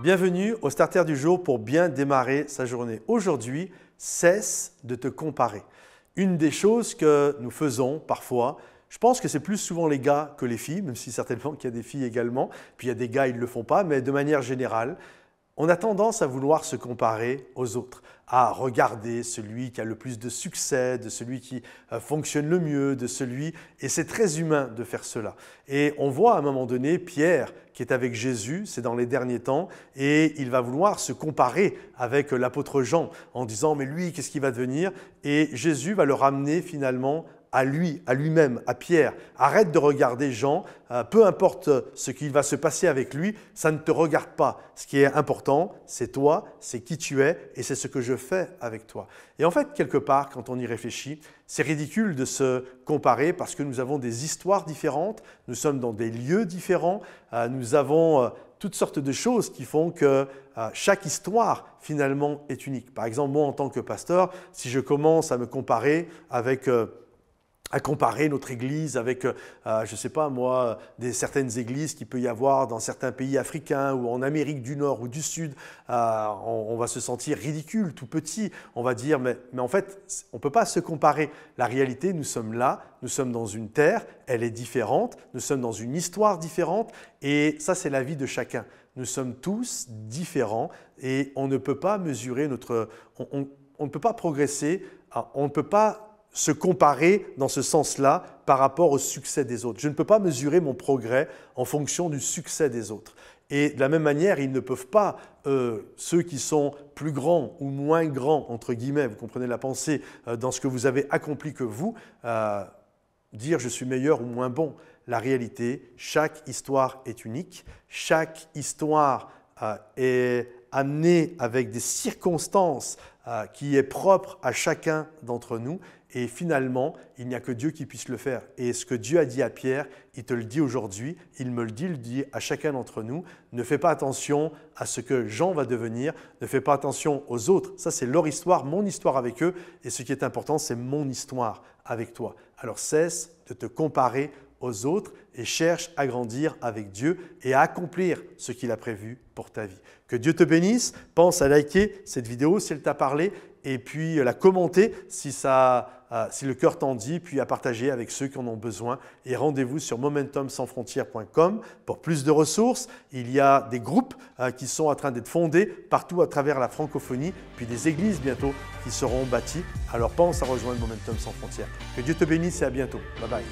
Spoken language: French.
Bienvenue au Starter du jour pour bien démarrer sa journée. Aujourd'hui, cesse de te comparer. Une des choses que nous faisons parfois, je pense que c'est plus souvent les gars que les filles, même si certainement qu'il y a des filles également, puis il y a des gars, ils ne le font pas, mais de manière générale, on a tendance à vouloir se comparer aux autres, à regarder celui qui a le plus de succès, de celui qui fonctionne le mieux, de celui… Et c'est très humain de faire cela. Et on voit à un moment donné Pierre qui est avec Jésus, c'est dans les derniers temps, et il va vouloir se comparer avec l'apôtre Jean en disant « mais lui, qu'est-ce qu'il va devenir ?» Et Jésus va le ramener finalement à lui, à lui-même, à Pierre. Arrête de regarder Jean, peu importe ce qui va se passer avec lui, ça ne te regarde pas. Ce qui est important, c'est toi, c'est qui tu es et c'est ce que je fais avec toi. Et en fait, quelque part, quand on y réfléchit, c'est ridicule de se comparer parce que nous avons des histoires différentes, nous sommes dans des lieux différents, nous avons toutes sortes de choses qui font que chaque histoire, finalement, est unique. Par exemple, moi, en tant que pasteur, si je commence à me comparer avec… à comparer notre église avec, je ne sais pas moi, certaines églises qu'il peut y avoir dans certains pays africains ou en Amérique du Nord ou du Sud, on va se sentir ridicule, tout petit. On va dire, mais en fait, on ne peut pas se comparer. La réalité, nous sommes là, nous sommes dans une terre, elle est différente, nous sommes dans une histoire différente et ça, c'est la vie de chacun. Nous sommes tous différents et on ne peut pas mesurer notre… On ne peut pas progresser, on ne peut pas se comparer dans ce sens-là par rapport au succès des autres. Je ne peux pas mesurer mon progrès en fonction du succès des autres. Et de la même manière, ils ne peuvent pas, ceux qui sont plus grands ou moins grands, entre guillemets, vous comprenez la pensée, dans ce que vous avez accompli que vous, dire je suis meilleur ou moins bon. La réalité, chaque histoire est unique, chaque histoire est amenée avec des circonstances qui est propre à chacun d'entre nous. Et finalement, il n'y a que Dieu qui puisse le faire. Et ce que Dieu a dit à Pierre, il te le dit aujourd'hui, il me le dit à chacun d'entre nous. Ne fais pas attention à ce que Jean va devenir, ne fais pas attention aux autres. Ça, c'est leur histoire, mon histoire avec eux. Et ce qui est important, c'est mon histoire avec toi. Alors cesse de te comparer aux autres et cherche à grandir avec Dieu et à accomplir ce qu'il a prévu pour ta vie. Que Dieu te bénisse. Pense à liker cette vidéo si elle t'a parlé et puis la commenter si le cœur t'en dit, puis à partager avec ceux qui en ont besoin. Et rendez-vous sur momentumsansfrontières.com pour plus de ressources. Il y a des groupes qui sont en train d'être fondés partout à travers la francophonie, puis des églises bientôt qui seront bâties. Alors pense à rejoindre Momentum Sans Frontières. Que Dieu te bénisse et à bientôt. Bye bye.